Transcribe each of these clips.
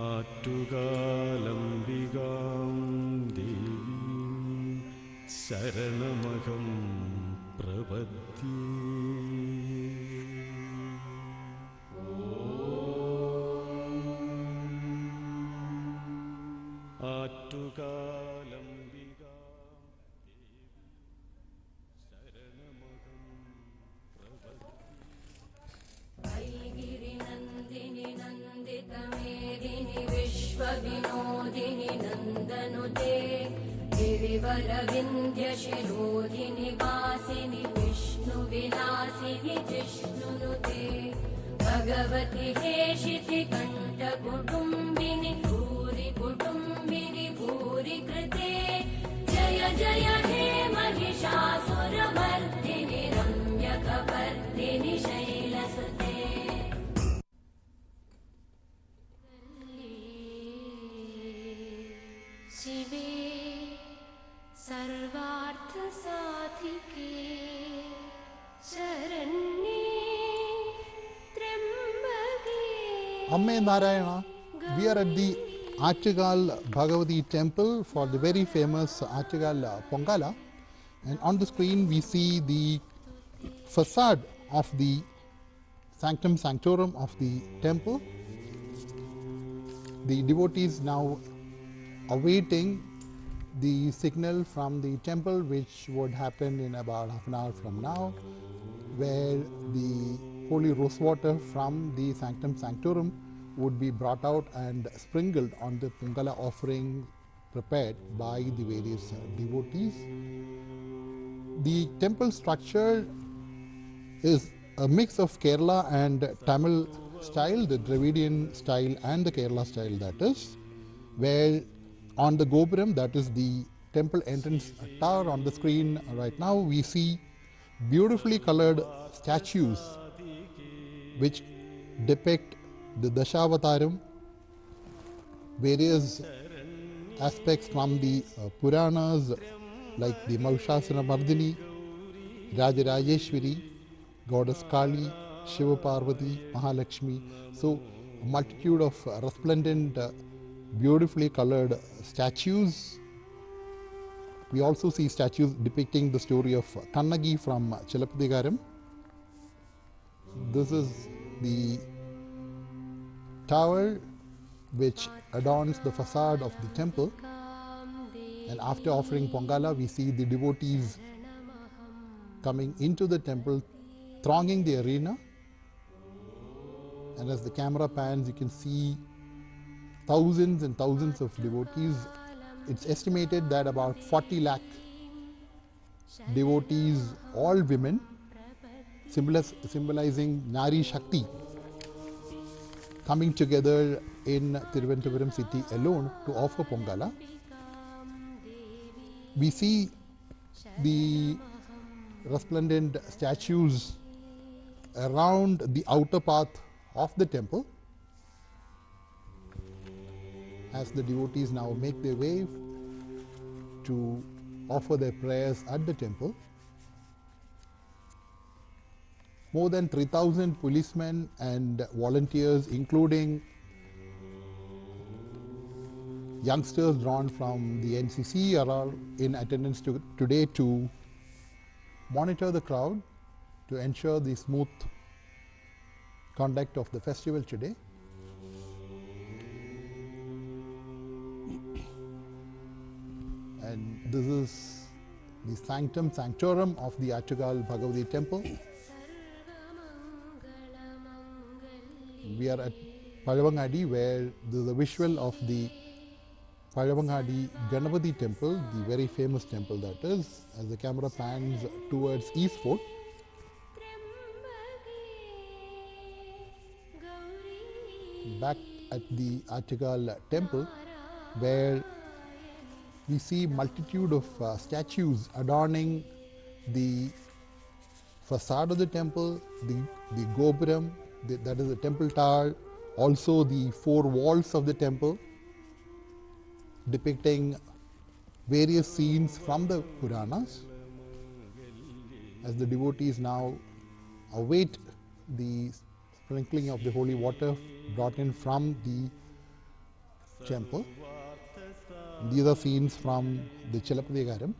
ആറ്റുകാലംബികാം ദേവീം ശരണമഹം പ്രപദ്യേ. ആറ്റുകാലംബികാം ശരണമഹം ഐഗിരിനന്ദിനി നന്ദിതമേദിനി വിശ്വവിനോദിനി നന്ദനുതേ गिरिवरविन्ध्यशिरोधिनि वासिनि विष्णुविलासिनि जिष्णुनुते भगवति हेशिति कण्ठकुटुम्बिनि भूरि कुटुम्बिनि भूरि कृते जय जय हे महिषासुरमर्दिनि रम्यकपर्दिनि शैलसुते. शिवे सर्वार्थ साधिके शरण्ये त्र्यम्बके. Amme Narayana, we are at the Attukal Bhagavathy Temple for the very famous Attukal Pongala, and on the screen we see the facade of the sanctum sanctorum of the temple. The devotees now awaiting the signal from the temple, which would happen in about half an hour from now, where the holy rose water from the sanctum sanctorum would be brought out and sprinkled on the Pongala offering prepared by the various devotees. The temple structure is a mix of Kerala and Tamil style, the Dravidian style and the Kerala style, that is, where on the Gopuram, that is the temple entrance tower on the screen right now, we see beautifully colored statues which depict the Dashavataram, various aspects from the Puranas like the Mahishasura-mardini, Rajarajeshwari, Goddess Kali, Shiva Parvati, Mahalakshmi. So a multitude of resplendent beautifully colored statues. We also see statues depicting the story of Kannagi from Chilappathigaram. This is the tower which adorns the facade of the temple, and after offering Pongala we see the devotees coming into the temple, thronging the arena, and as the camera pans you can see thousands and thousands of devotees. It's estimated that about 40 lakh devotees, all women, symbolizing Nari Shakti, coming together in Thiruvananthapuram city alone to offer Pongala. We see the resplendent statues around the outer path of the temple as the devotees now make their way to offer their prayers at the temple. More than 3,000 policemen and volunteers, including youngsters drawn from the NCC, are all in attendance today to monitor the crowd to ensure the smooth conduct of the festival today. And this is the sanctum sanctorum of the Attukal Bhagavathy Temple. We are at Palavangadi, where there is a visual of the Palavangadi Ganapati Temple, the very famous temple that is, as the camera pans towards East Fort. Back at the Attukal Temple, where we see multitude of statues adorning the facade of the temple, the Gopuram, that is the temple tower, also the four walls of the temple, depicting various scenes from the Puranas. As the devotees now await the sprinkling of the holy water brought in from the temple. These are scenes from the Chilapadikaram,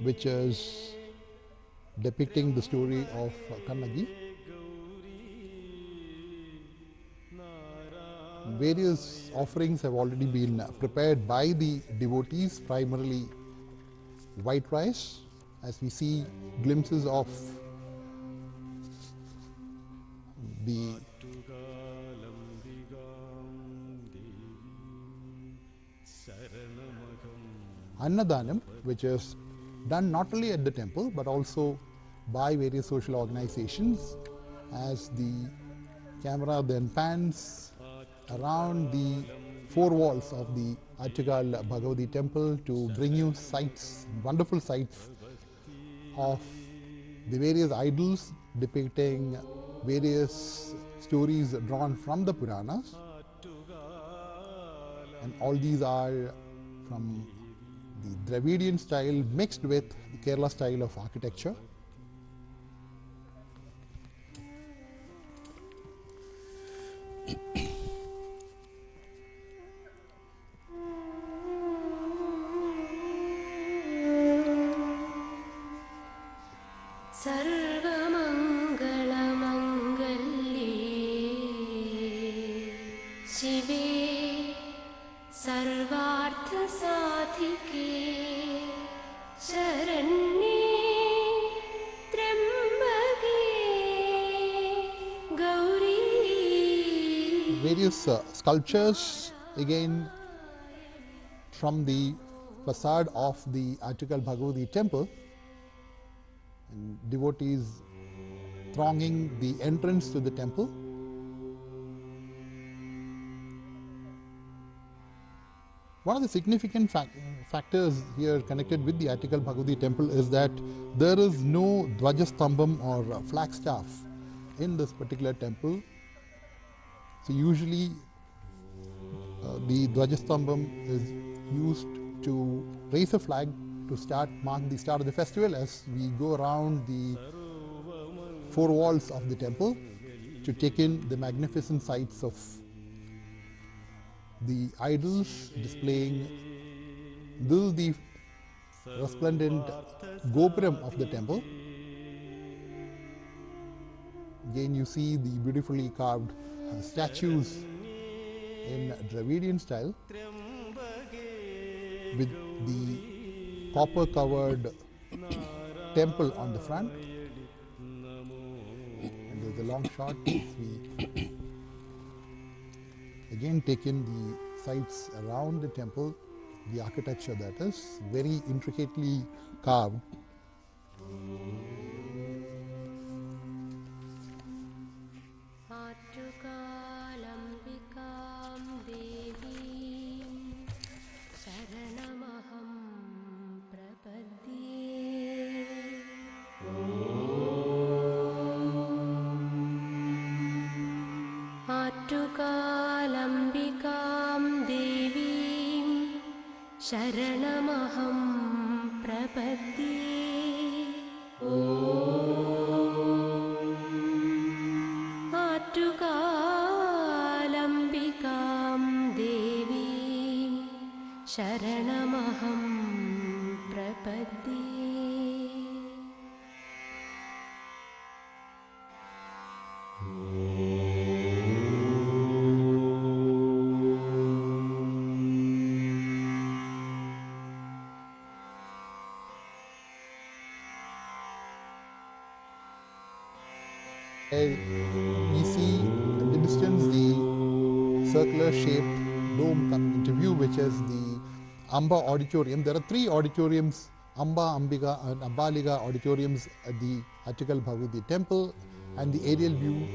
which is depicting the story of Kannagi. Various offerings have already been prepared by the devotees, primarily white rice, as we see glimpses of the Annadanam, which is done not only at the temple but also by various social organizations. As the camera then pans around the four walls of the Attukal Bhagavathy Temple to bring you sights, wonderful sights of the various idols depicting various stories drawn from the Puranas, and all these are from the Dravidian style mixed with the Kerala style of architecture. शिवे सर्वार्थ साधिके शरण्ये त्र्यंबके Gauri. Various sculptures again from the facade of the Attukal Bhagavathy Temple, and devotees thronging the entrance to the temple. One of the significant factors here connected with the Attukal Bhagavathy Temple is that there is no Dvajastambham or flagstaff in this particular temple. So usually the Dvajastambham is used to raise a flag to mark the start of the festival as we go around the four walls of the temple to take in the magnificent sights of the idols displaying. This is the resplendent gopuram of the temple. Again you see the beautifully carved statues in Dravidian style with the copper covered temple on the front, and there's a long shot as we again take in the sights around the temple, the architecture that is very intricately carved. शरणमहं प्रपद्ये. आट्टुकालम्बिकां देवीं शरणमहं प्रपद्ये. We see in the distance the circular shaped dome coming into view, which is the Amba auditorium. There are three auditoriums, Amba, Ambika and Ambaliga auditoriums at the Attukal Bhagavathy Temple, and the aerial view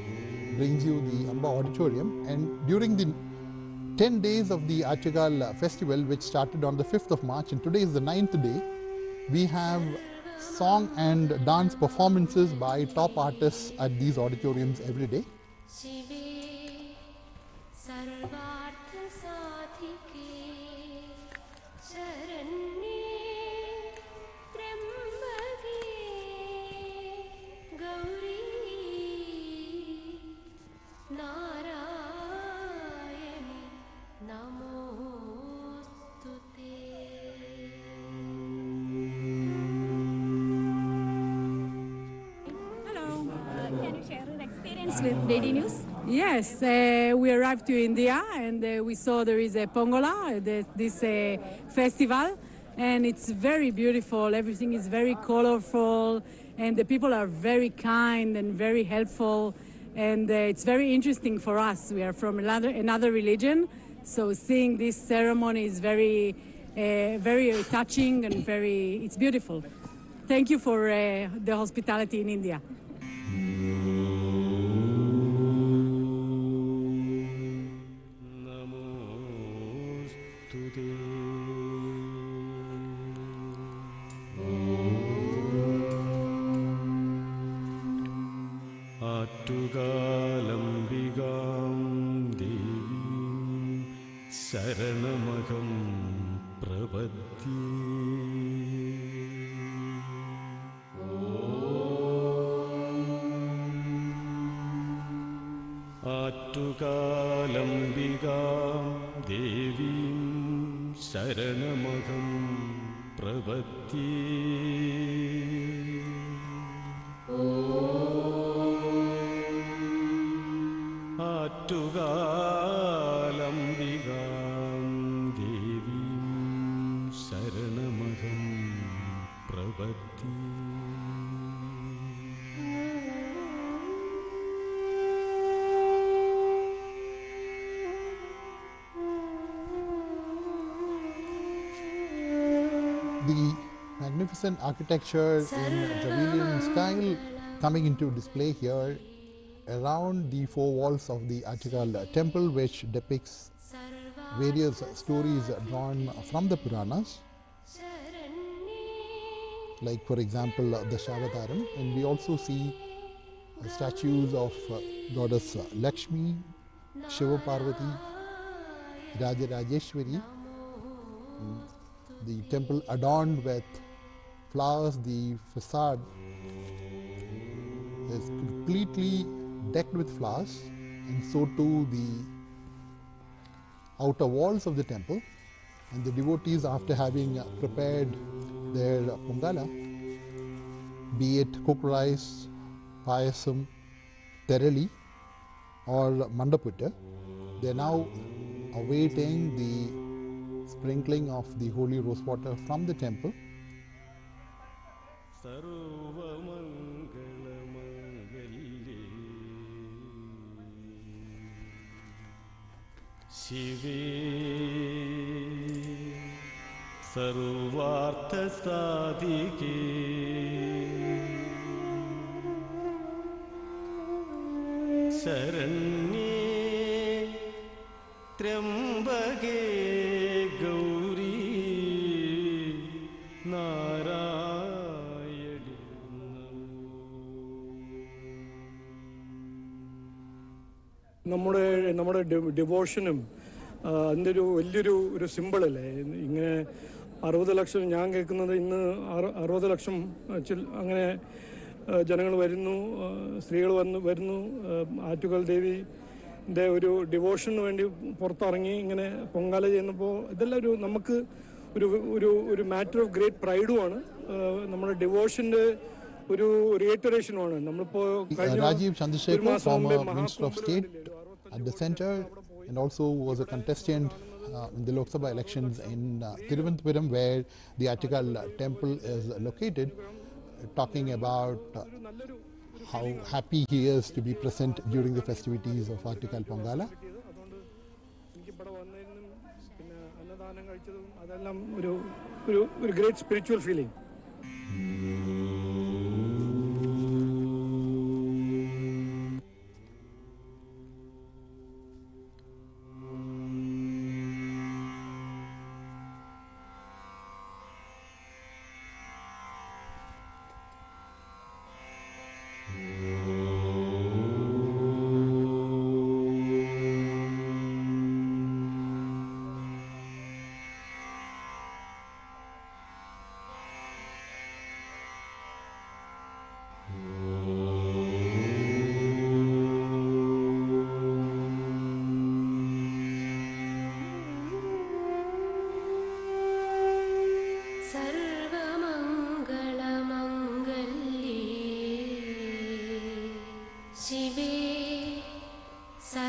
brings you the Amba auditorium. And during the 10 days of the Attukal festival, which started on the 5th of March and today is the 9th day, we have song and dance performances by top artists at these auditoriums every day. with Lady News. Yes, we arrived to India and we saw there is a Pongola, this festival, and it's very beautiful. Everything is very colorful and the people are very kind and very helpful, and it's very interesting for us. We are from another religion, so seeing this ceremony is very touching and it's beautiful. Thank you for the hospitality in India. Attukalambigam devim saranamaham prapatye. Attukalambigam devim saranamaham prapatye. Attukalambigam devim saranamaham prapatye. The magnificent architecture in Dravidian style coming into display here around the four walls of the Attukal Temple, which depicts various stories drawn from the Puranas, like for example the Shavataram, and we also see statues of goddess Lakshmi, Shiva Parvati, Raja Rajeshwari. The temple adorned with flowers, the facade is completely decked with flowers, and so too the outer walls of the temple. And the devotees, after having prepared their Pongala, be it cooked rice, payasam, terali or mandaputta, they are now awaiting the sprinkling of the holy rose water from the temple. Shive sarvartha sadike saranye trambake gauri narayani. നമ്മുടെ ഡിവോഷനും അതിൻ്റെ വലിയൊരു സിമ്പിളല്ലേ. ഇങ്ങനെ 60 ലക്ഷം, ഞാൻ കേൾക്കുന്നത് ഇന്ന് 60 ലക്ഷം അങ്ങനെ ജനങ്ങൾ വരുന്നു, സ്ത്രീകൾ വരുന്നു. ആറ്റുകാൽ ദേവിൻ്റെ ഒരു ഡിവോഷന് വേണ്ടി പുറത്തിറങ്ങി ഇങ്ങനെ പൊങ്കാല ചെയ്യുന്നപ്പോൾ ഇതെല്ലാം നമുക്ക് ഒരു മാറ്റർ ഓഫ് ഗ്രേറ്റ് പ്രൈഡുമാണ്. നമ്മുടെ ഡിവോഷൻ്റെ ഒരു റിയേറ്ററേഷനുമാണ്. നമ്മളിപ്പോൾ Rajiv Chandrasekhar, former Minister of State at the center, and also was a contestant in the Lok Sabha elections in Thiruvananthapuram, where the Attukal Temple is located, talking about how happy he is to be present during the festivities of Attukal Pongala. അതെല്ലാം ഒരു great spiritual feeling.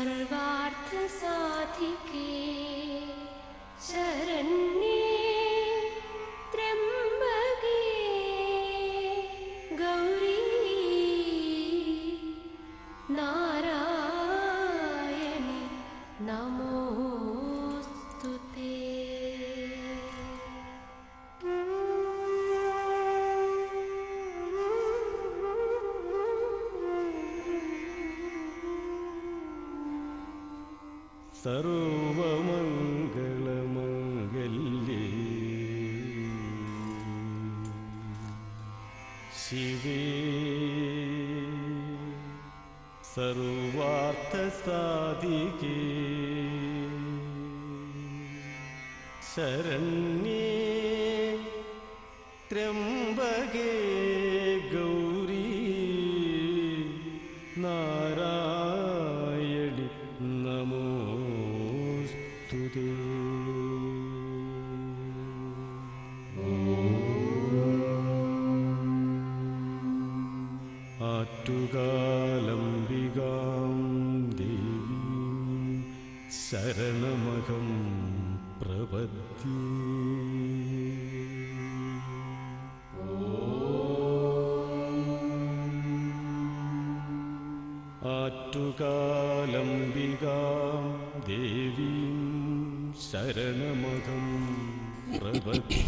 सर्वार्थ साधिके शरण्ये त्र्यंबके गौरी नारायणी नमोस्तुते। सर्वमङ्गलमङ्गल्ये शिवे सर्वार्थसाधिके शरण्ये त्र्यंबके गौरी नारायणि नमोस्तुते। आट्टुकालम्बिकां देवीं शरणमहं प्रपद्ये। आट्टुकालम्बिकां देवीं शरणमहं प्रपद्ये।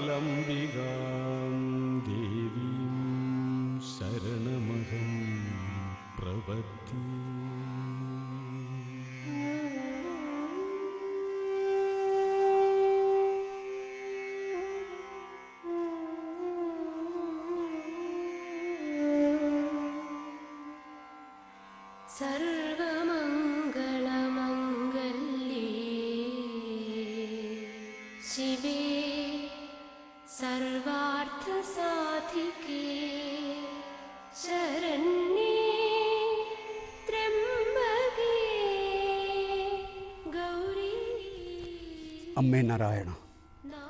आट्टुकालम्बिकां देवीं शरणमहं प्रपद्ये। सर्वमङ्गलमङ्गल्ये शिवे सर्वार्थसाधिके शरण्ये त्र्यंबके गौरी। अम्मे नारायण।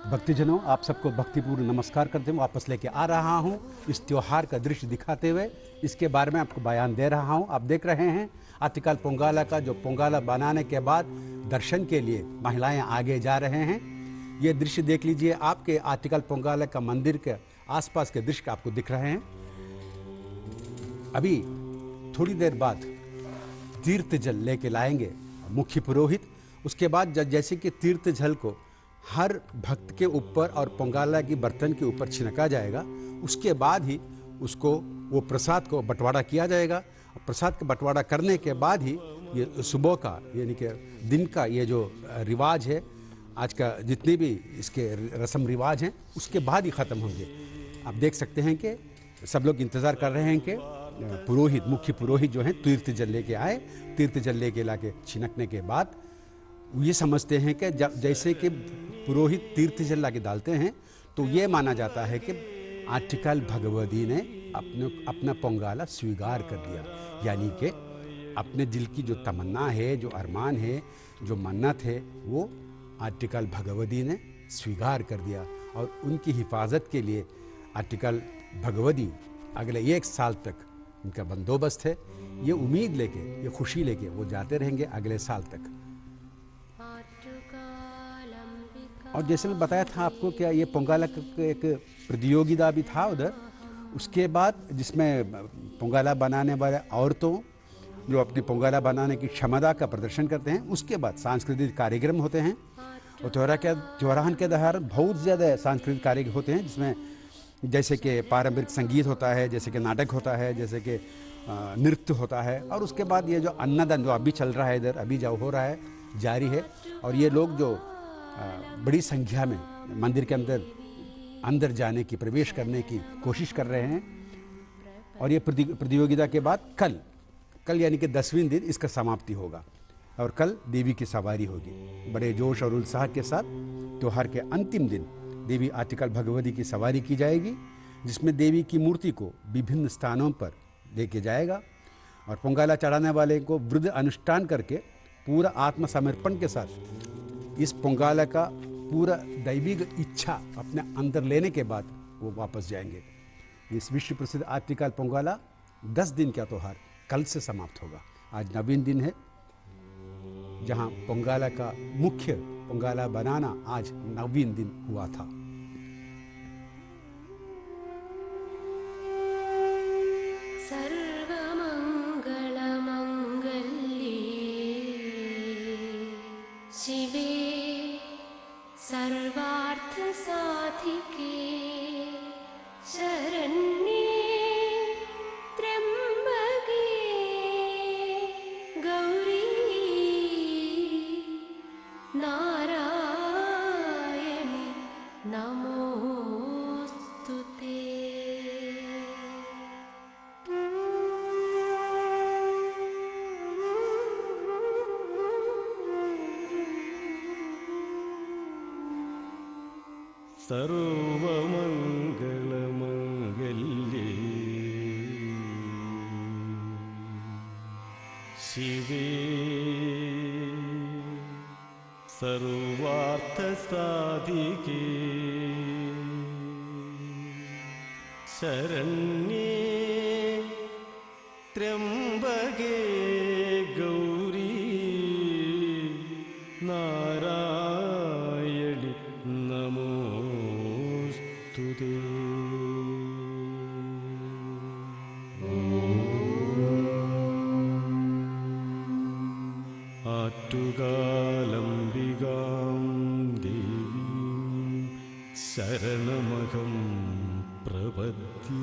भक्तिजनों, आप सबको भक्तिपूर्ण नमस्कार करते हुए वापस लेके आ रहा हूँ इस त्योहार का दृश्य दिखाते हुए। इसके बारे में आपको बयान दे रहा हूँ। आप देख रहे हैं अत्तुकल पोंगाला का, जो पोंगाला बनाने के बाद दर्शन के लिए महिलाएं आगे जा रहे हैं। ये दृश्य देख लीजिए, आपके अत्तुकल पोंगाला का मंदिर के आसपास के दृश्य आपको दिख रहे हैं। अभी थोड़ी देर बाद तीर्थ जल लेके लाएंगे मुख्य पुरोहित। उसके बाद जैसे कि तीर्थ जल को हर भक्त के ऊपर और पोंगाला की बर्तन के ऊपर छिड़का जाएगा, उसके बाद ही उसको वो प्रसाद को बंटवारा किया जाएगा। प्रसाद का बंटवारा करने के बाद ही ये सुबह का यानी कि दिन का ये जो रिवाज है, आज का जितने भी इसके रस्म रिवाज हैं, उसके बाद ही ख़त्म होंगे। आप देख सकते हैं कि सब लोग इंतज़ार कर रहे हैं कि पुरोहित, मुख्य पुरोहित जो हैं तीर्थ जल लेके आए। तीर्थ जल लेके लाके छिड़कने के बाद ये समझते हैं कि जब जैसे कि पुरोहित तीर्थ जल लाके डालते हैं तो ये माना जाता है कि अट्टुकल भगवती ने अपना पोंगाला स्वीकार कर लिया। यानी कि अपने दिल की जो तमन्ना है, जो अरमान है, जो मन्नत है, वो अट्टुकल भगवती ने स्वीकार कर दिया। और उनकी हिफाजत के लिए अट्टुकल भगवती अगले 1 साल तक उनका बंदोबस्त है। ये उम्मीद लेके, ये खुशी लेके वो जाते रहेंगे अगले साल तक। और जैसे मैं बताया था आपको, क्या ये पोंगाला का एक प्रतियोगिता भी था उधर। उसके बाद जिसमें पोंगाला बनाने वाले औरतों जो अपनी पोंगाला बनाने की क्षमता का प्रदर्शन करते हैं, उसके बाद सांस्कृतिक कार्यक्रम होते हैं। और त्योहार के दौरान बहुत ज़्यादा सांस्कृतिक कार्यक्रम होते हैं, जिसमें जैसे कि पारंपरिक संगीत होता है, जैसे कि नाटक होता है, जैसे कि नृत्य होता है। और उसके बाद ये जो अन्नदान जो अभी चल रहा है इधर, अभी जो हो रहा है, जारी है। और ये लोग जो बड़ी संख्या में मंदिर के अंदर जाने की, प्रवेश करने की कोशिश कर रहे हैं। और ये प्रतियोगिता के बाद कल यानी कि 10वें दिन इसका समाप्ति होगा। और कल देवी की सवारी होगी। बड़े जोश और उत्साह के साथ त्योहार के अंतिम दिन देवी अट्टुकल भगवती की सवारी की जाएगी, जिसमें देवी की मूर्ति को विभिन्न स्थानों पर लेके जाएगा। और पोंगाला चढ़ाने वाले को वृद्ध अनुष्ठान करके पूरा आत्मसमर्पण के साथ इस पोंगाला का पूरा दैविक इच्छा अपने अंदर लेने के बाद वो वापस जाएंगे। इस विश्व प्रसिद्ध आट्टिकल पोंगला 10 दिन का त्यौहार कल से समाप्त होगा। आज नवीन दिन है, जहां पोंगला का मुख्य पोंगला बनाना आज नवीन दिन हुआ था। शिवे सर्वार्थ साधिके शरण्ये त्र्यंबके गौरी नारायणी नमोस्तुते। सर्वमङ्गलमङ्गल्ये शिवे सर्वार्थसाधिके शरण्ये त्र्यंबके गौरी नारायणि नमोस्तुते। आट्टुकालम्बिकां देवीं शरणमहं प्रपद्ये।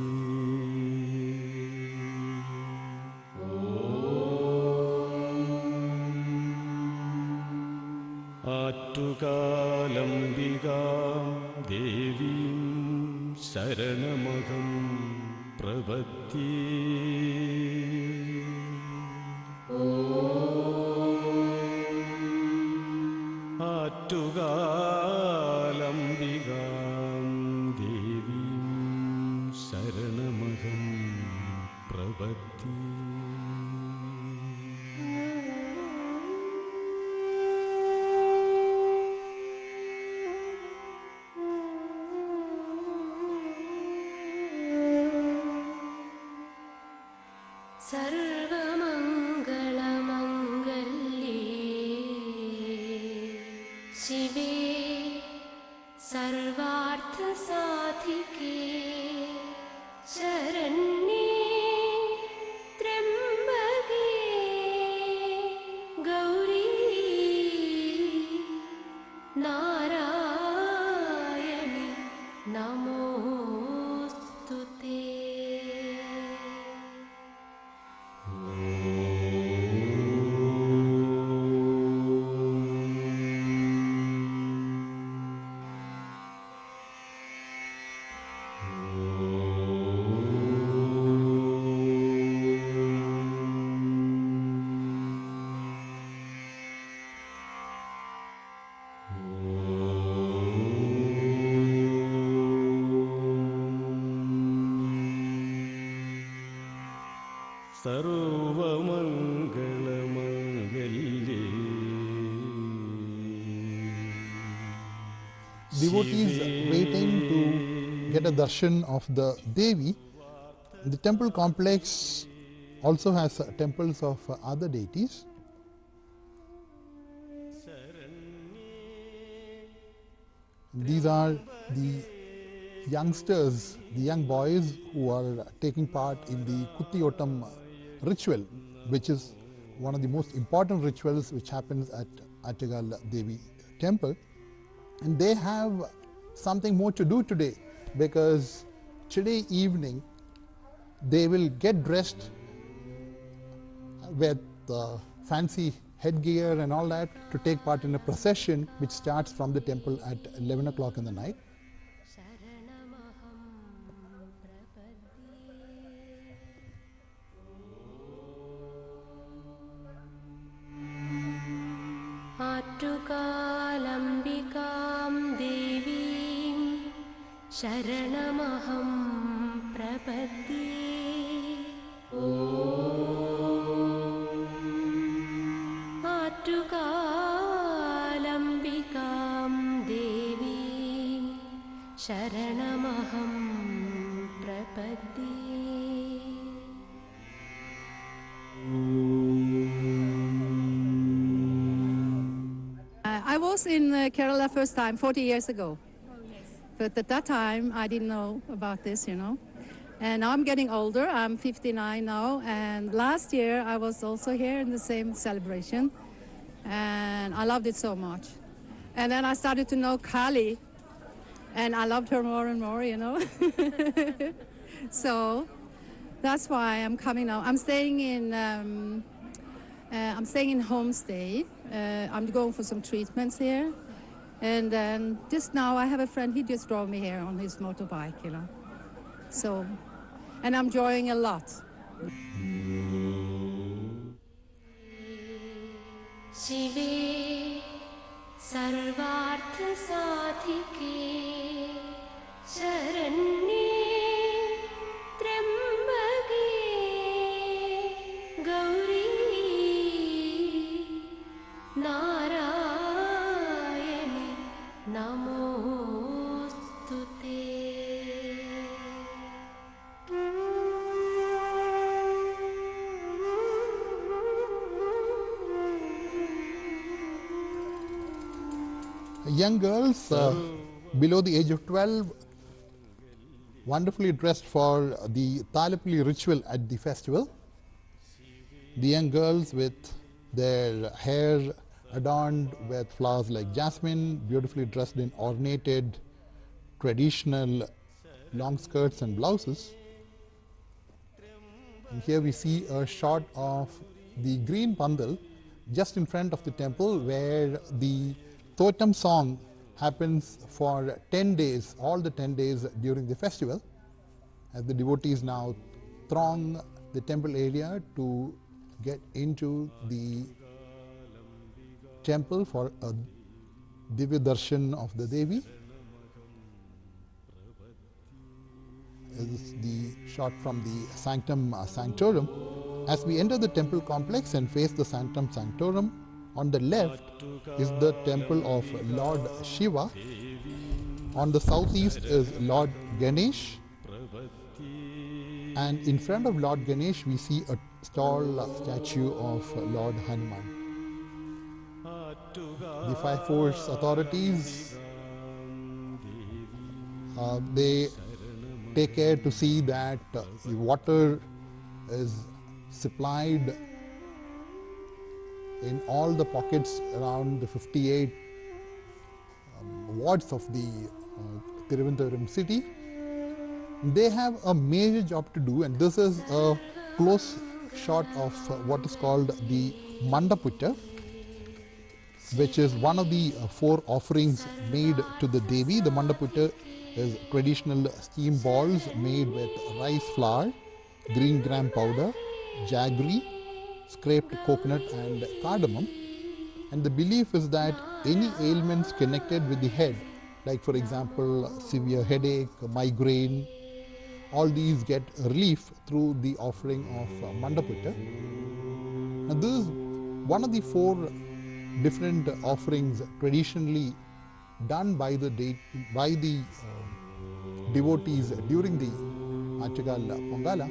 आट्टुकालम्बिकां देवीं शरणमहं प्रपद्ये। आट्टुकालम्बिकां देवीं शरणमहं प्रपद्ये। सर्वमङ्गलमङ्गल्ये शिवे सर्वार्थसाधिके शरण्ये त्र्यंबके गौरी नारायणि नमोस्तुते। सर्वमङ्गलमङ्गल्ये Devotees waiting to get a darshan of the Devi. The temple complex also has temples of other deities. These are the youngsters, the young boys who are taking part in the Kuttiyottam ritual, which is one of the most important rituals which happens at Attukal Devi Temple. And they have something more to do today, because today evening they will get dressed with fancy headgear and all that to take part in a procession which starts from the temple at 11 o'clock in the night. आट्टुकालम्बिकां देवीं शरणमहं प्रपद्ये। आट्टुकालम्बिकां देवीं शरणमहं प्रपद्ये I was in Kerala first time 40 years ago. But at that time, I didn't know about this, you know. And now I'm getting older. I'm 59 now. And last year, I was also here in the same celebration. And I loved it so much. And then I started to know Kali. And I loved her more and more, you know. So that's why I'm coming now. I'm staying in homestay. I'm going for some treatments here. And then just now I have a friend, he just drove me here on his motorbike, you know. So, and I'm enjoying a lot. शिवे सर्वार्थसाधिके शरण्ये त्र्यम्बके गौरी नारायणि नमोस्तुते Young girls below the age of 12, wonderfully dressed for the Thalapuli ritual at the festival. The young girls with their hair adorned with flowers like jasmine, beautifully dressed in ornated traditional long skirts and blouses. And here we see a shot of the green pandal just in front of the temple, where the totem song happens for 10 days, all the 10 days during the festival, as the devotees now throng the temple area to get into the temple for a Divya Darshan of the Devi. This is the shot from the Sanctum Sanctorum. As we enter the temple complex and face the Sanctum Sanctorum, on the left is the temple of Lord Shiva. On the southeast is Lord Ganesh. And in front of Lord Ganesh, we see a tall statue of Lord Hanuman. The five force authorities, they take care to see that the water is supplied in all the pockets around the 58 wards of the Thiruvananthapuram city. They have a major job to do, and this is a close shot of what is called the Mandaputta, which is one of the four offerings made to the Devi. The Mandaputta is traditional steam balls made with rice flour, green gram powder, jaggery, scraped coconut and cardamom. And the belief is that any ailments connected with the head, like for example severe headache, migraine, all these get relief through the offering of Mandaputta. Now this is one of the four different offerings traditionally done by the devotees during the Attukal Pongala.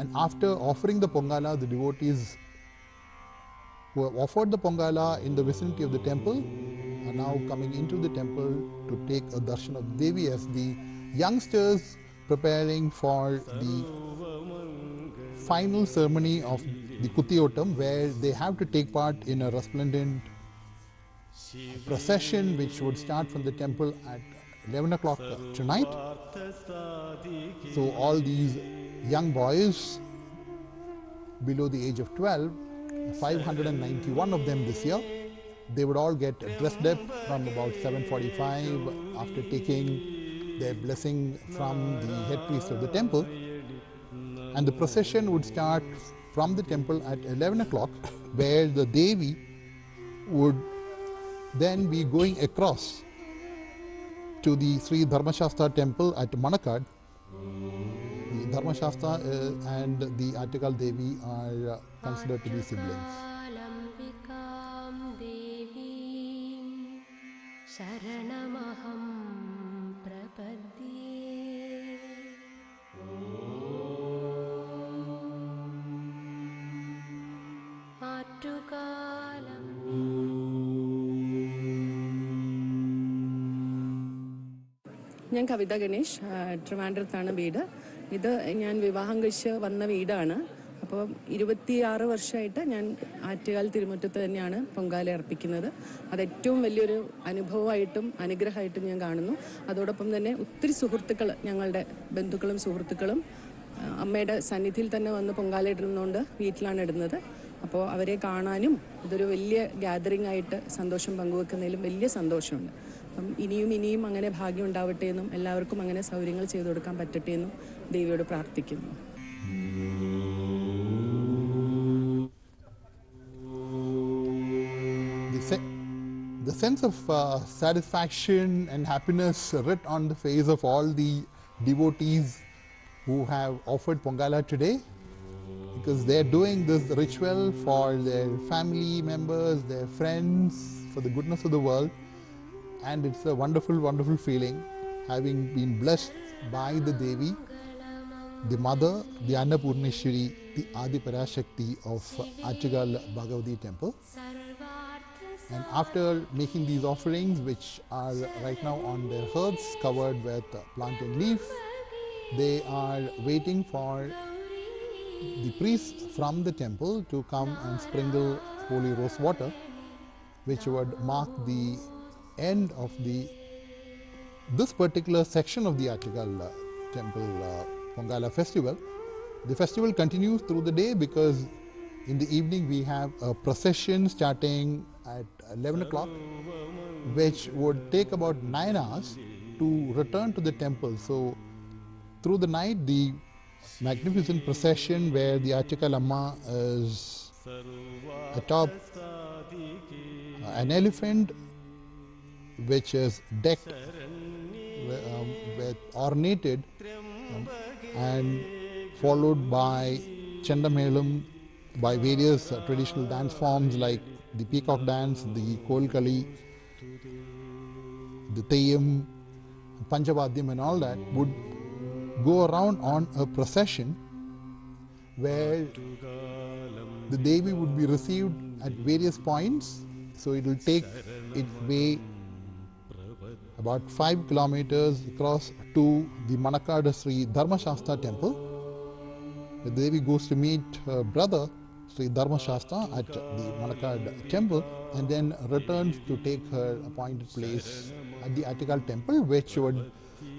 And after offering the Pongala, the devotees who have offered the Pongala in the vicinity of the temple are now coming into the temple to take a darshan of Devi, as the youngsters preparing for the final ceremony of the Kutiotam, where they have to take part in a resplendent procession which would start from the temple at 11 o'clock tonight. So all these young boys below the age of 12, 591 of them this year, they would all get dressed up from about 7:45 after taking their blessing from the head priest of the temple. And the procession would start from the temple at 11 o'clock, where the Devi would then be going across to the Sri Dharmashastra temple at Manakad. The Dharmashastra and the Attukal Devi are considered to be siblings. शरणमहं ഞാൻ കവിത ഗണേഷ്, ട്രിവാൻഡ്രത്താണ് വീട്. ഇത് ഞാൻ വിവാഹം കഴിച്ച് വന്ന വീടാണ്. അപ്പോൾ 26 വർഷമായിട്ട് ഞാൻ ആറ്റുകാൽ തിരുമുറ്റത്ത് തന്നെയാണ് പൊങ്കാല അർപ്പിക്കുന്നത്. അത് ഏറ്റവും വലിയൊരു അനുഭവമായിട്ടും അനുഗ്രഹമായിട്ടും ഞാൻ കാണുന്നു. അതോടൊപ്പം തന്നെ ഒത്തിരി സുഹൃത്തുക്കൾ, ഞങ്ങളുടെ ബന്ധുക്കളും സുഹൃത്തുക്കളും അമ്മയുടെ സന്നിധിയിൽ തന്നെ വന്ന് പൊങ്കാല ഇടുന്നതുകൊണ്ട് വീട്ടിലാണ് ഇടുന്നത്. അപ്പോൾ അവരെ കാണാനും ഇതൊരു വലിയ ഗ്യാതറിംഗ് ആയിട്ട് സന്തോഷം പങ്കുവെക്കുന്നതിലും വലിയ സന്തോഷമുണ്ട്. അപ്പം ഇനിയും അങ്ങനെ ഭാഗ്യം ഉണ്ടാവട്ടെ എന്നും എല്ലാവർക്കും അങ്ങനെ സൗകര്യങ്ങൾ ചെയ്തു കൊടുക്കാൻ പറ്റട്ടെ എന്നും ദേവിയോട് പ്രാർത്ഥിക്കുന്നു. The sense of satisfaction and happiness writ on the face of all the devotees who have offered Pongala today, because they are doing this ritual for their family members, their friends, for the goodness of the world, and it's a wonderful feeling having been blessed by the Devi, the mother, the Annapurneshwari, the Adi Parashakti of Attukal Bhagavathy Temple. And after making these offerings, which are right now on their hearths covered with plantain leaf, they are waiting for the priests from the temple to come and sprinkle holy rose water, which would mark the end of this particular section of the Attukal Temple Pongala festival. The festival continues through the day because in the evening we have a procession starting at 11 o'clock, which would take about 9 hours to return to the temple. So through the night, the magnificent procession where the Attukal Amma is atop an elephant which is decked with ornated and followed by chandamelam, by various traditional dance forms like the peacock dance, the kolkali, the Teyyam, Panchavadyam and all that, would go around on a procession where the Devi would be received at various points. So it will take its way about 5 kilometers across to the Manakada Sri Dharmashastra temple. The Devi goes to meet her brother Sri Dharmashastra at the Manakad temple and then returns to take her appointed place at the Attukal temple, which would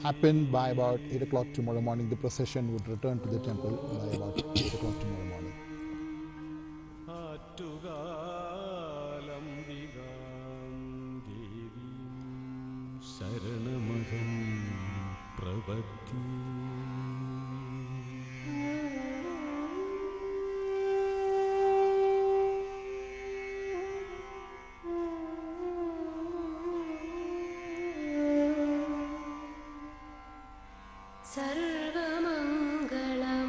happen by about 8 o'clock tomorrow morning. The procession would return to the temple by about 8 o'clock tomorrow morning. ശരണമഹം പ്രപത്തി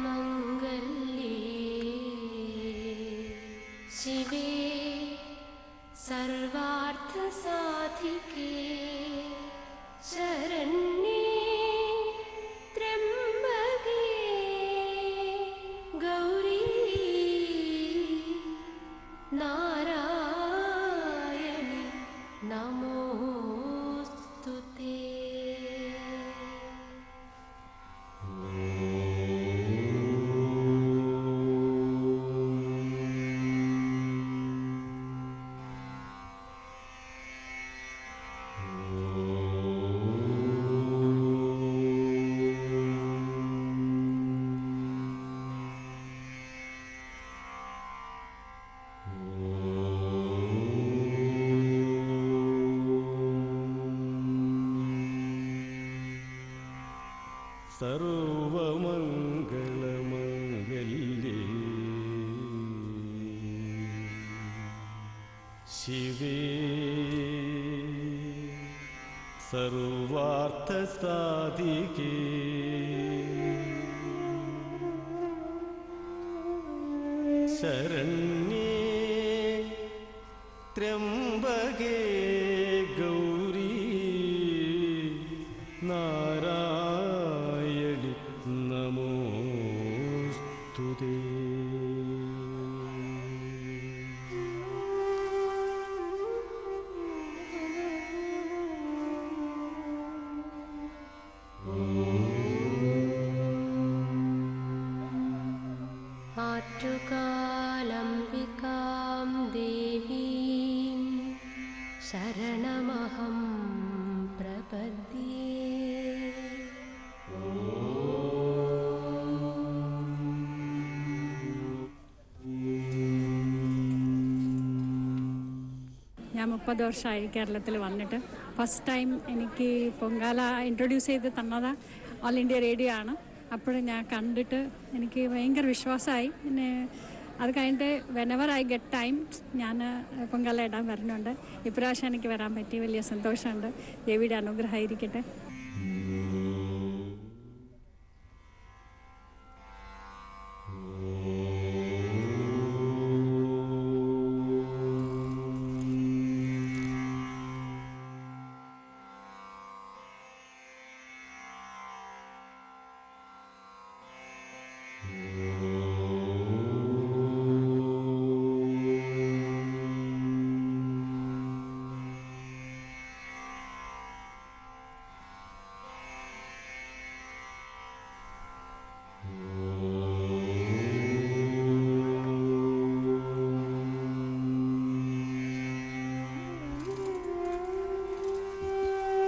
സർവമംഗളമംഗല്യേ ശിവേ സർവാർത്ഥസാധികേ ശരണ്യേ ത്രയംബകേ ഗൗരീ Narayani നമോസ്തുതേ. സർവമംഗളമംഗല്യേ ശിവേ സർവാർത്ഥസാധികേ ശരണ്യേ ത്രയംബകേ ഗൗരീ നാരായണി നമോസ്തുതേ. शरणमहं प्रपद्ये ഞാൻ 30 വർഷമായി കേരളത്തിൽ വന്നിട്ട് first time എനിക്ക് Pongala introduce ചെയ്ത് തന്നത് ഓൾ ഇന്ത്യ റേഡിയോ ആണ്. അപ്പോഴും ഞാൻ കണ്ടിട്ട് എനിക്ക് ഭയങ്കര വിശ്വാസമായി. പിന്നെ അത് കഴിഞ്ഞിട്ട് വെനെവർ ഐ ഗെറ്റ് ടൈം ഞാൻ പൊങ്കാല ഇടാൻ വരുന്നുണ്ട്. ഇപ്രാവശ്യം എനിക്ക് വരാൻ പറ്റി, വലിയ സന്തോഷമുണ്ട്. ദേവിയുടെ അനുഗ്രഹമായിരിക്കട്ടെ.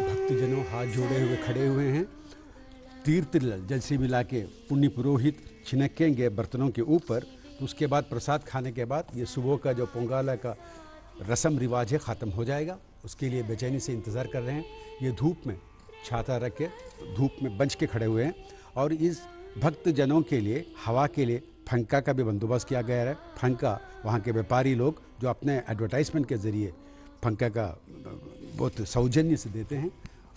भक्तजनों हाथ जोड़े हुए खड़े हुए हैं. तीर्थ जल से मिला के पुण्य पुरोहित छिनकेंगे बर्तनों के ऊपर. तो उसके बाद प्रसाद खाने के बाद ये सुबह का जो पोंगाला का रस्म रिवाज है ख़त्म हो जाएगा. उसके लिए बेचैनी से इंतज़ार कर रहे हैं. ये धूप में छाता रख के धूप में बंच के खड़े हुए हैं. और इस भक्तजनों के लिए हवा के लिए फंका का भी बंदोबस्त किया गया है. फंका वहाँ के व्यापारी लोग जो अपने एडवर्टाइजमेंट के ज़रिए फंका का बहुत सौजन्य से देते हैं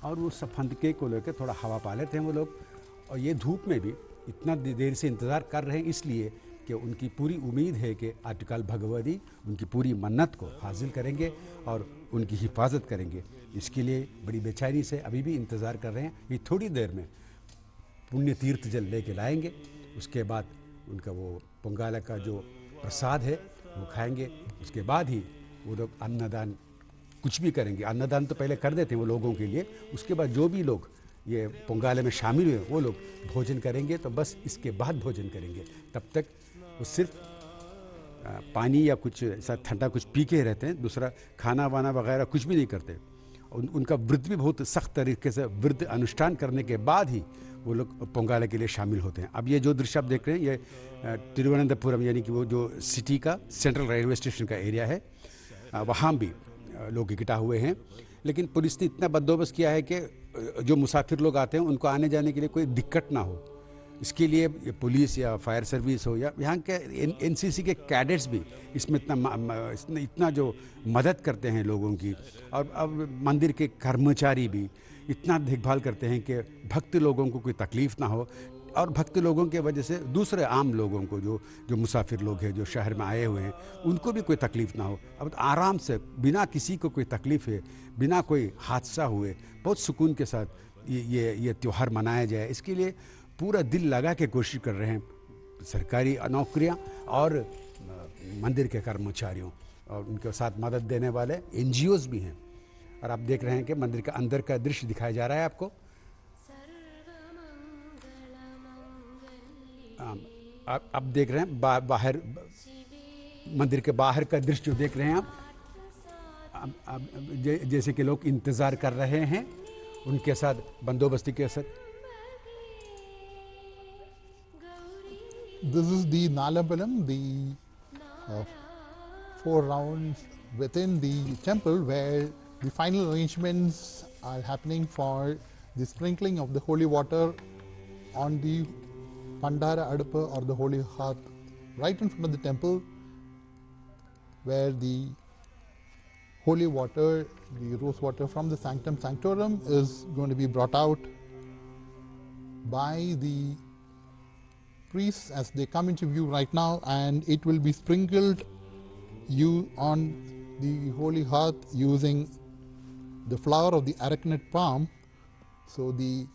और वो सब फंके को लेकर थोड़ा हवा पा लेते हैं वो लोग. और ये धूप में भी इतना देर से इंतज़ार कर रहे हैं इसलिए कि उनकी पूरी उम्मीद है कि अट्टुकल भगवती उनकी पूरी मन्नत को हासिल करेंगे और उनकी हिफाजत करेंगे. इसके लिए बड़ी बेचैनी से अभी भी इंतज़ार कर रहे हैं. ये थोड़ी देर में पुण्य तीर्थ जल लेके लाएंगे. उसके बाद उनका वो पोंगाला का जो प्रसाद है वो खाएंगे. उसके बाद ही वो लोग अन्नदान कुछ भी करेंगे. अन्नदान तो पहले कर देते हैं वो लोगों के लिए. उसके बाद जो भी लोग ये पोंगाले में शामिल हुए वो लोग भोजन करेंगे. तो बस इसके बाद भोजन करेंगे. तब तक वो सिर्फ पानी या कुछ ऐसा ठंडा कुछ पी के रहते हैं. दूसरा खाना वाना वगैरह कुछ भी नहीं करते. उनका व्रत भी बहुत सख्त तरीके से व्रत अनुष्ठान करने के बाद ही वो लोग पोंगाले के लिए शामिल होते हैं. अब ये जो दृश्य आप देख रहे हैं ये तिरुवनंतपुरम यानी कि वो जो सिटी का सेंट्रल रेलवे स्टेशन का एरिया है. वहाँ भी लोग इकट्ठा हुए हैं. लेकिन पुलिस ने इतना बंदोबस्त किया है कि जो मुसाफिर लोग आते हैं उनको आने जाने के लिए कोई दिक्कत ना हो. इसके लिए पुलिस या फायर सर्विस हो या यहाँ के एनसीसी के कैडेट्स भी इसमें इतना जो मदद करते हैं लोगों की. और अब मंदिर के कर्मचारी भी इतना देखभाल करते हैं कि भक्त लोगों को कोई तकलीफ़ ना हो. और भक्त लोगों के वजह से दूसरे आम लोगों को जो मुसाफिर लोग हैं जो शहर में आए हुए हैं उनको भी कोई तकलीफ़ ना हो. अब तो आराम से बिना किसी को कोई तकलीफ़ है बिना कोई हादसा हुए बहुत सुकून के साथ ये त्यौहार मनाया जाए. इसके लिए पूरा दिल लगा के कोशिश कर रहे हैं सरकारी नौकरियां और मंदिर के कर्मचारियों और उनके साथ मदद देने वाले NGOs भी हैं. और आप देख रहे हैं कि मंदिर का अंदर का दृश्य दिखाया जा रहा है आपको. आप देख रहे हैं बाहर मंदिर के बाहर का दृश्य जो देख रहे हैं आप जैसे कि लोग इंतज़ार कर रहे हैं उनके साथ बंदोबस्ती के साथ. This is the Nalabalam, the 4 rounds within the temple where the final arrangements are happening for the sprinkling of the holy water on the Pandara Adapa or the holy hearth right in front of the temple, where the holy water, the rose water from the sanctum sanctorum is going to be brought out by the priests as they come into view right now, and it will be sprinkled on the holy hearth using the flower of the arachidid palm. So the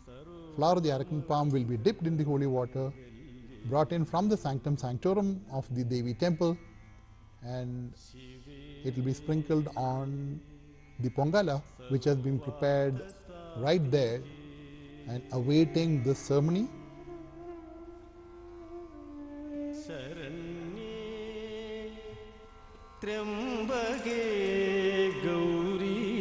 flower of the arachidid palm will be dipped in the holy water, brought in from the sanctum sanctorum of the Devi temple, and it will be sprinkled on the Pongala which has been prepared right there and awaiting this ceremony. शरण्ये त्र्यंबके गौरी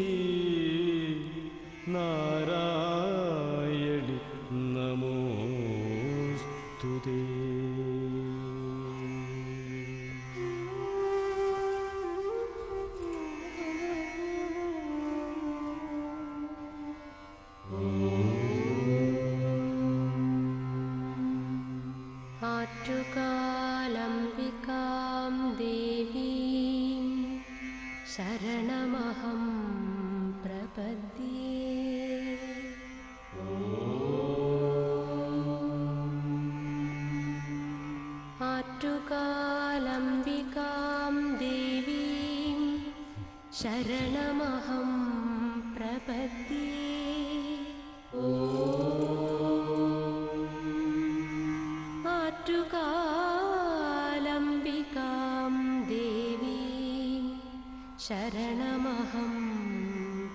शरणमहं प्रपद्ये आट्टुकालम्बिकां देवीं शरणमहं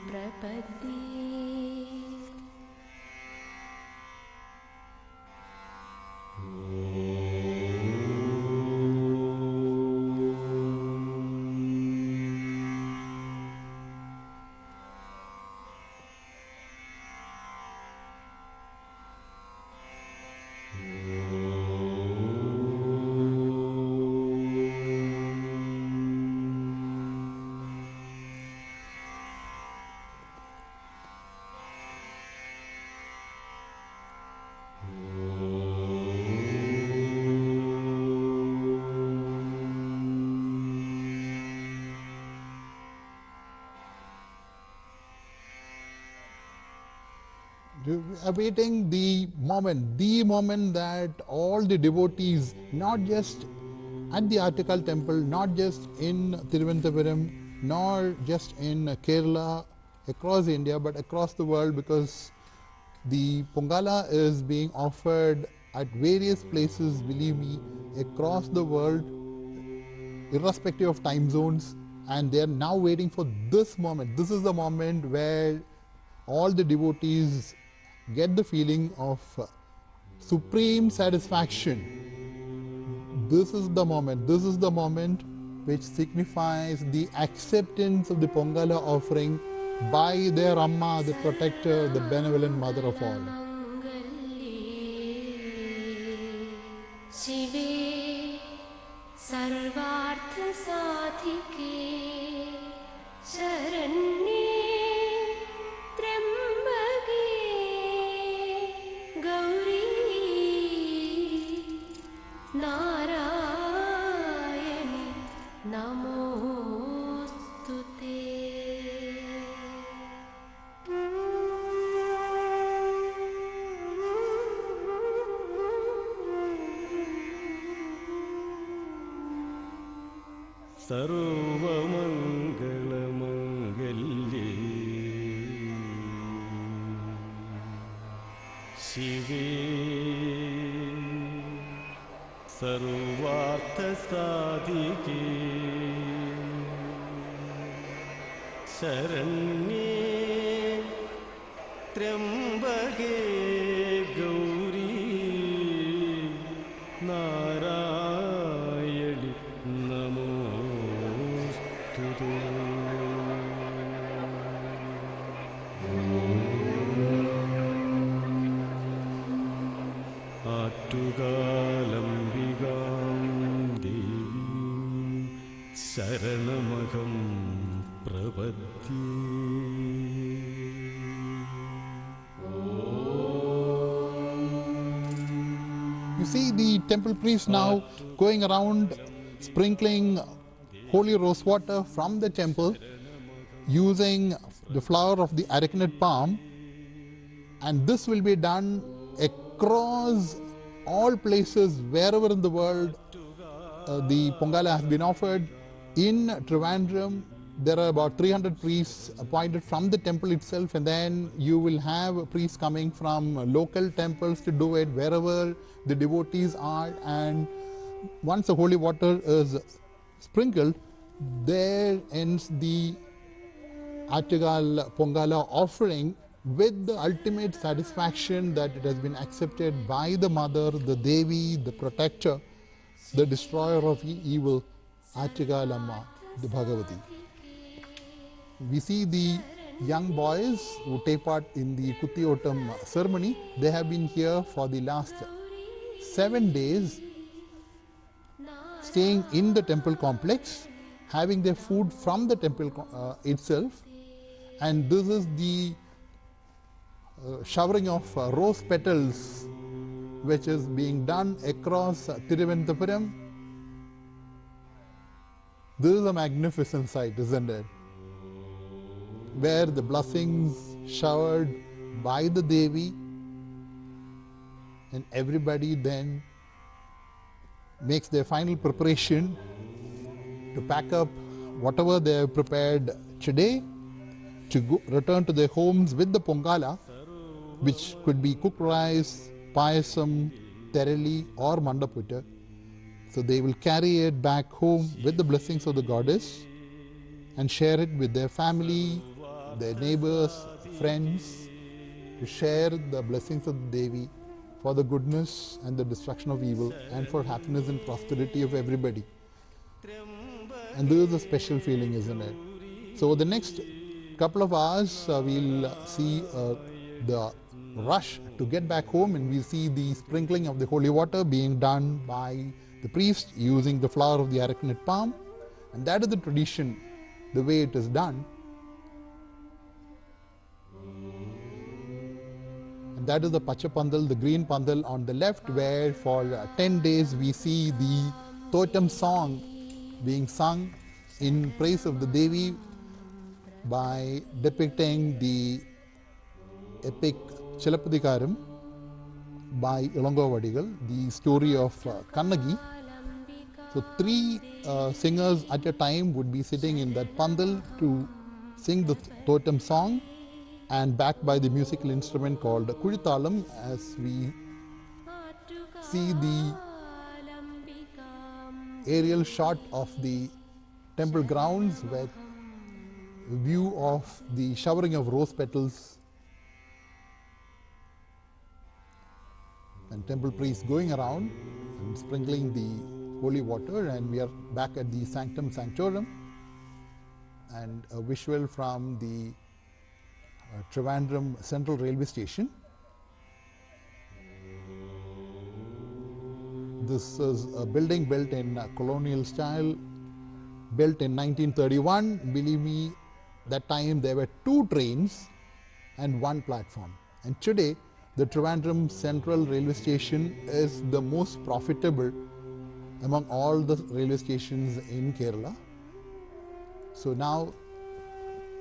प्रपद्ये awaiting the moment that all the devotees, not just at the Attukal Temple, not just in Thiruvananthapuram, nor just in Kerala, across India, but across the world, because the Pongala is being offered at various places, believe me, across the world, irrespective of time zones, and they are now waiting for this moment. This is the moment where all the devotees get the feeling of supreme satisfaction. This is the moment which signifies the acceptance of the Pongala offering by their Amma, the protector, the benevolent mother of all. शिवे सर्वार्थसाधिके शरण्ये त्र्यम्बके गौरी नारायणि नमोस्तुते सर्वमङ्गलमङ्गल्ये शिवे सर्वार्थसाधिके शरण्ये त्र्यम्बके गौरी नारायणि नमोस्तुते आट्टुकालम्बिकां देवीं शरणमहं प्रपद्ये You see the temple priests now going around sprinkling holy rose water from the temple using the flower of the arecanut palm, and this will be done across all places wherever in the world the Pongala has been offered. In Trivandrum, there are about 300 priests appointed from the temple itself, and then you will have priests coming from local temples to do it wherever the devotees are. And once the holy water is sprinkled, there ends the Attukal Pongala offering with the ultimate satisfaction that it has been accepted by the mother, the Devi, the protector, the destroyer of evil, Attukal Amma, the Bhagavathi. We see the young boys who take part in the Kuttiotam ceremony. They have been here for the last 7 days, staying in the temple complex, having their food from the temple itself, and this is the showering of rose petals which is being done across Thiruvananthapuram. This is a magnificent sight, isn't it? Where the blessings showered by the Devi, and everybody then makes their final preparation to pack up whatever they have prepared today to return to their homes with the Pongala, which could be cooked rice, payasam, terali or mandaputta. So they will carry it back home with the blessings of the goddess and share it with their family, their neighbors, friends, to share the blessings of the Devi for the goodness and the destruction of evil and for happiness and prosperity of everybody. And there is a special feeling, isn't it? So the next couple of hours we'll see the rush to get back home, and we'll see the sprinkling of the holy water being done by the priest using the flower of the arecanut palm, and that is the tradition, the way it is done. And that is the Pacha Pandal, the green Pandal on the left, where for 10 days we see the totem song being sung in praise of the Devi by depicting the epic Chilapadikaram by Ilangovadigal, the story of Kannagi. So 3 singers at a time would be sitting in that pandal to sing the totem song, and backed by the musical instrument called Kujithalam, as we see the aerial shot of the temple grounds with a view of the showering of rose petals and temple priests going around and sprinkling the holy water, and we are back at the Sanctum Sanctorum, and a visual from the Trivandrum Central Railway Station. This is a building built in colonial style, built in 1931. Believe me, that time there were 2 trains and 1 platform. And today, the Trivandrum Central Railway Station is the most profitable among all the railway stations in Kerala. So now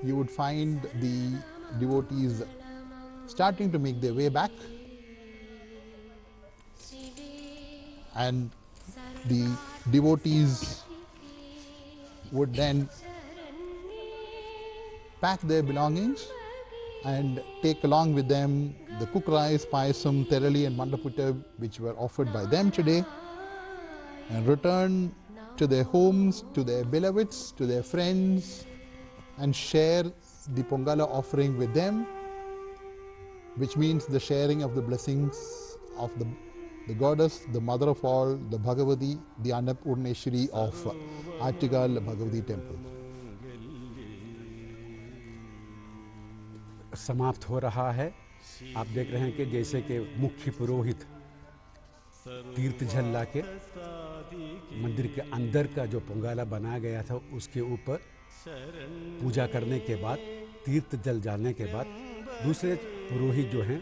you would find the devotees starting to make their way back, and the devotees would then pack their belongings and take along with them the cooked rice, payasam, terali and mandaputta which were offered by them today, and return to their homes, to their beloveds, to their friends, and share the Pongala offering with them, which means the sharing of the blessings of the goddess, the mother of all, the Bhagavathi, the Annapurneshwari of Attukal Bhagavathy Temple. समाप्त हो रहा है। आप देख रहे हैं कि जैसे कि मुख्य पुरोहित तीर्थ जल लाके मंदिर के अंदर का जो पोंगाला बनाया गया था उसके ऊपर पूजा करने के बाद, तीर्थ जल डालने के बाद, दूसरे पुरोहित जो हैं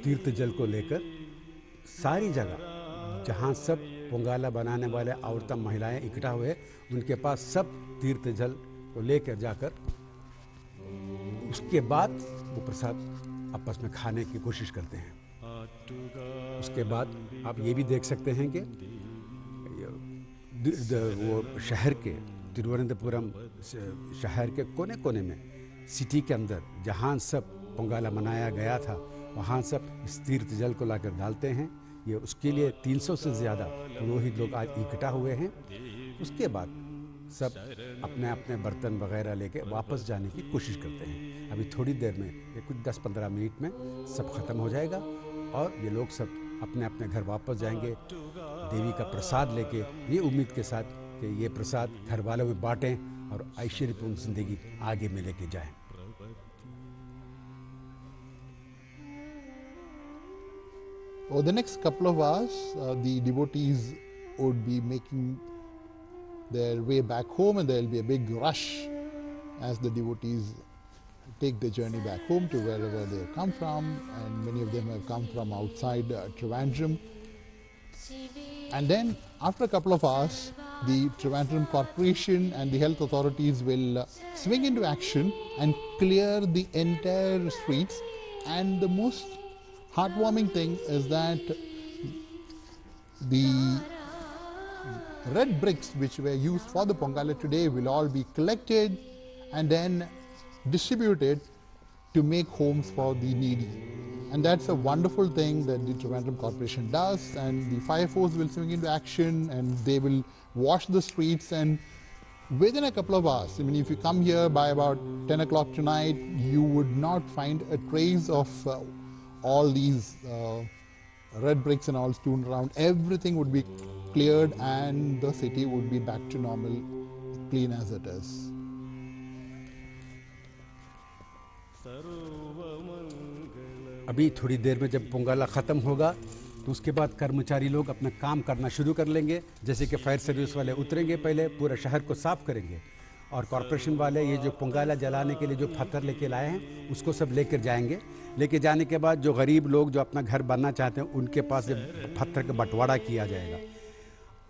तीर्थ जल को लेकर सारी जगह जहाँ सब पोंगाला बनाने वाले औरतें महिलाएं इकट्ठा हुए, उनके पास सब तीर्थ जल को लेकर जाकर उसके बाद वो प्रसाद आपस में खाने की कोशिश करते हैं। उसके बाद आप ये भी देख सकते हैं कि वो शहर के तिरुवनंतपुरम शहर के कोने कोने में, सिटी के अंदर जहाँ सब पोंगाला मनाया गया था, वहाँ सब इस तीर्थ जल को लाकर डालते हैं। ये उसके लिए 300 से ज़्यादा पुरोहित लोग आज इकट्ठा हुए हैं। उसके बाद सब अपने अपने बर्तन वगैरह लेके वापस जाने की कोशिश करते हैं। अभी थोड़ी देर में, ये कुछ 10-15 मिनट में सब खत्म हो जाएगा और ये लोग सब अपने अपने घर वापस जाएंगे देवी का प्रसाद लेके, ये उम्मीद के साथ कि ये प्रसाद घर वालों में बांटें और ऐश्वर्यपूर्ण जिंदगी आगे में लेके जाएं। Over the next couple of hours, the devotees would be making their way back home, and there will be a big rush as the devotees take the journey back home to wherever they have come from, and many of them have come from outside Trivandrum. And then after a couple of hours, the Trivandrum Corporation and the health authorities will swing into action and clear the entire streets. And the most heartwarming thing is that the red bricks which were used for the Pongala today will all be collected and then distributed to make homes for the needy. And that's a wonderful thing that the Trivandrum Corporation does, and the fire force will swing into action and they will wash the streets, and within a couple of hours, I mean, if you come here by about 10 o'clock tonight, you would not find a trace of all these red bricks and all strewn around. Everything would be cleared and the city would be back to normal, clean as it is. अभी थोड़ी देर में जब पोंगाला ख़त्म होगा तो उसके बाद कर्मचारी लोग अपना काम करना शुरू कर लेंगे, जैसे कि फायर सर्विस वाले उतरेंगे, पहले पूरा शहर को साफ़ करेंगे और कॉरपोरेशन वाले ये जो पोंगाला जलाने के लिए जो पत्थर लेके लाए हैं उसको सब लेकर जाएंगे। लेके जाने के बाद जो गरीब लोग जो अपना घर बनना चाहते हैं उनके पास पत्थर का बंटवारा किया जाएगा।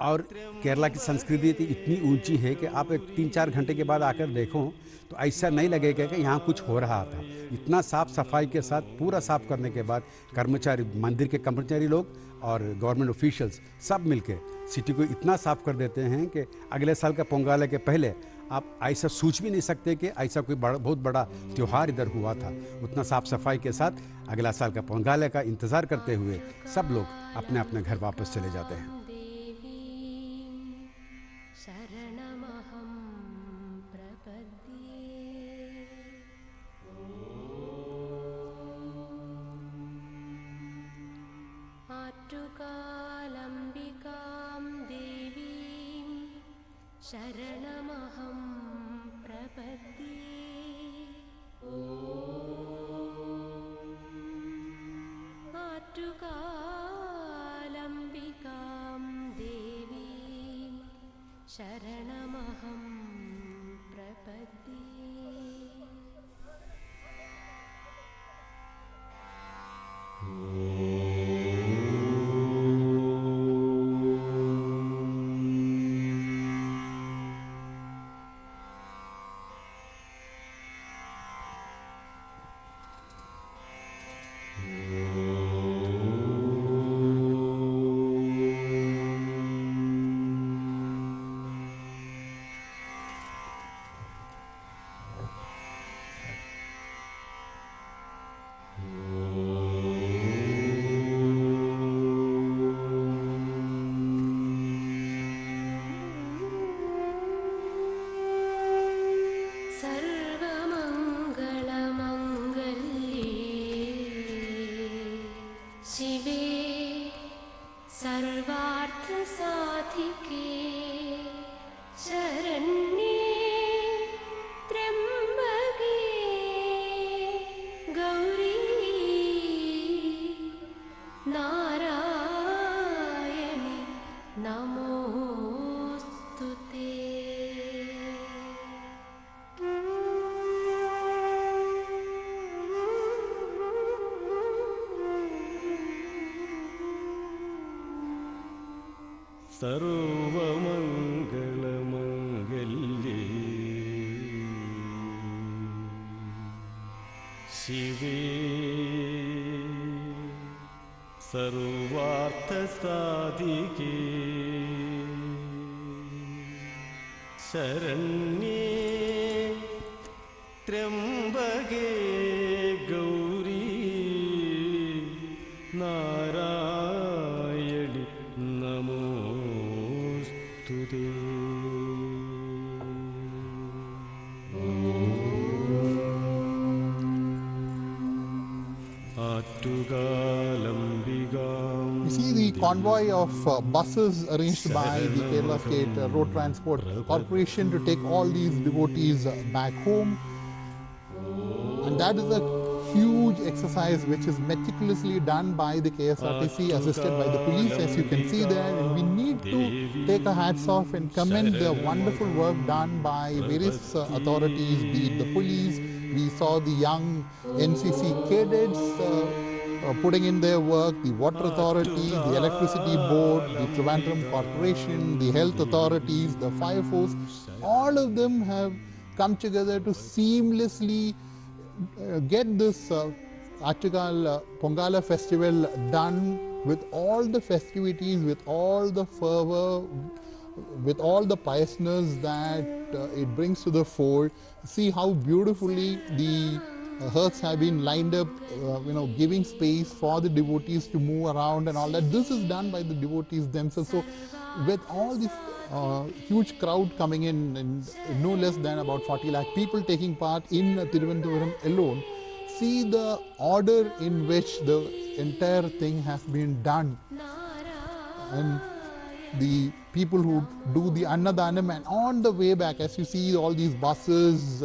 और केरला की संस्कृति इतनी ऊंची है कि आप 3-4 घंटे के बाद आकर देखो तो ऐसा नहीं लगेगा कि यहाँ कुछ हो रहा था। इतना साफ़ सफाई के साथ पूरा साफ़ करने के बाद कर्मचारी, मंदिर के कर्मचारी लोग और गवर्नमेंट ऑफिशियल्स सब मिलके सिटी को इतना साफ़ कर देते हैं कि अगले साल का पोंगाला के पहले आप ऐसा सोच भी नहीं सकते कि ऐसा कोई बहुत बड़ा त्यौहार इधर हुआ था। उतना साफ़ सफाई के साथ अगला साल का पोंगाला का इंतज़ार करते हुए सब लोग अपने अपने घर वापस चले जाते हैं। शरणमहं प्रपद्ये आट्टुकालम्बिकां देवीं शरणमहं प्रपद्ये। सर्वमङ्गलमङ्गल्ये शिवे सर्वार्थसाधिके शरण्ये त्र्यम्बके गौरी नारायणि नमोस्तुते। You see the convoy of buses arranged by the Kerala State Road Transport Corporation to take all these devotees back home, and that is a huge exercise which is meticulously done by the KSRTC, assisted by the police, as you can see there, and we need to take our hats off and commend the wonderful work done by various authorities, be it the police. We saw the young NCC cadets putting in their work, the water authority, the electricity board, the Trivandrum Corporation, the health authorities, the fire force. All of them have come together to seamlessly get this Attukal Pongala festival done with all the festivities, with all the fervor, with all the piousness that it brings to the fore. See how beautifully the hearths have been lined up, giving space for the devotees to move around and all that. This is done by the devotees themselves. So with all this huge crowd coming in, and no less than about 40 lakh people taking part in Thiruvananthapuram alone, see the order in which the entire thing has been done. And the people who do the Annadanam, and on the way back, as you see all these buses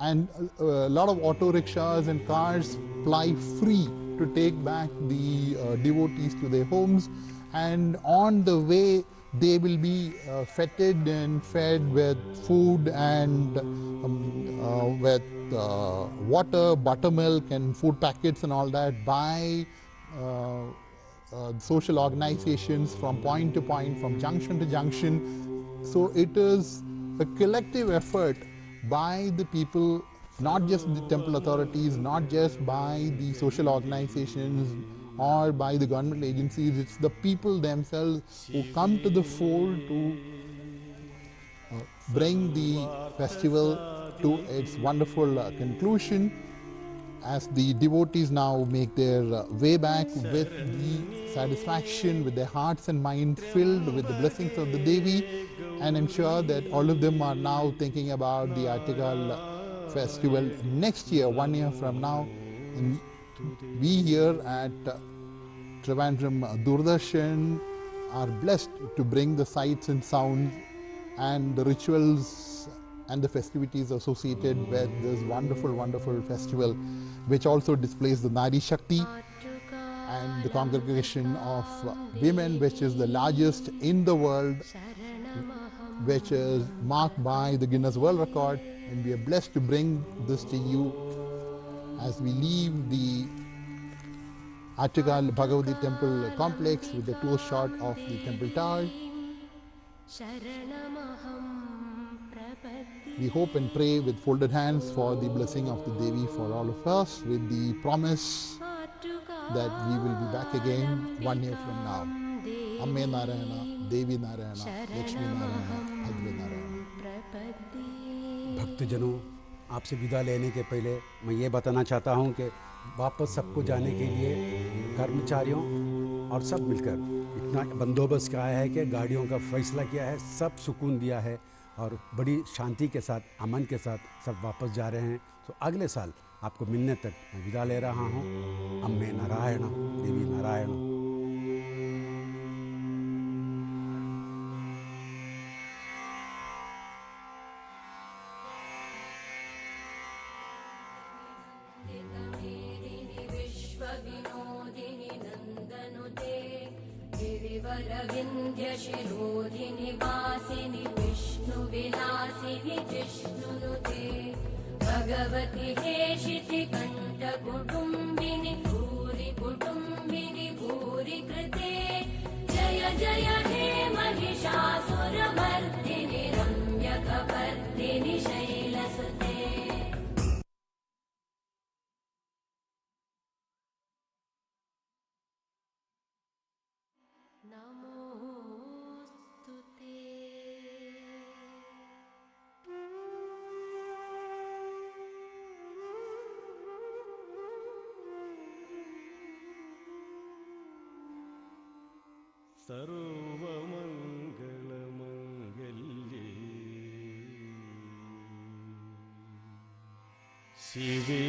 and a lot of auto rickshaws and cars ply free to take back the devotees to their homes, and on the way they will be feted and fed with food and with water, buttermilk and food packets and all that by social organizations from point to point, from junction to junction. So it is a collective effort by the people, not just the temple authorities, not just by the social organizations or by the government agencies. It's the people themselves who come to the fore to bring the festival to its wonderful conclusion, as the devotees now make their way back with the satisfaction, with their hearts and minds filled with the blessings of the Devi. And I'm sure that all of them are now thinking about the Attukal festival next year, 1 year from now. And we here at Trivandrum Doordarshan are blessed to bring the sights and sounds and the rituals and the festivities associated with this wonderful, wonderful festival, which also displays the Nari Shakti and the congregation of women, which is the largest in the world, which is marked by the Guinness World Record. And we are blessed to bring this to you as we leave the Attukal Bhagavathy Temple complex with the close shot of the temple tower. We hope and pray with folded hands for the blessing of the Devi for all of us, with the promise that we will be back again 1 year from now. Amme Narayana, Devi Narayana, Lakshmi Narayana, Bhadra Narayana. भक्तजनों, आपसे विदा लेने के पहले मैं ये बताना चाहता हूँ कि वापस सबको जाने के लिए कर्मचारियों और सब मिलकर इतना बंदोबस्त किया है कि गाड़ियों का फैसला किया है, सब सुकून दिया है और बड़ी शांति के साथ, अमन के साथ सब वापस जा रहे हैं। तो अगले साल आपको मिलने तक मैं विदा ले रहा हूँ। अम्मे नारायण, देवी नारायण। शिरोधिनि वासिनि विष्णुविलासिनि जिष्णुनुते भगवति हेशिति कण्ठ कुटुम्बिनि भूरि कुटुम्बिनि भूरि कृते जय जय हे महिषासुरमर्दिनि रम्यकपर्दिनि शैलसुते। सर्वमङ्गलमङ्गल्ये शिवे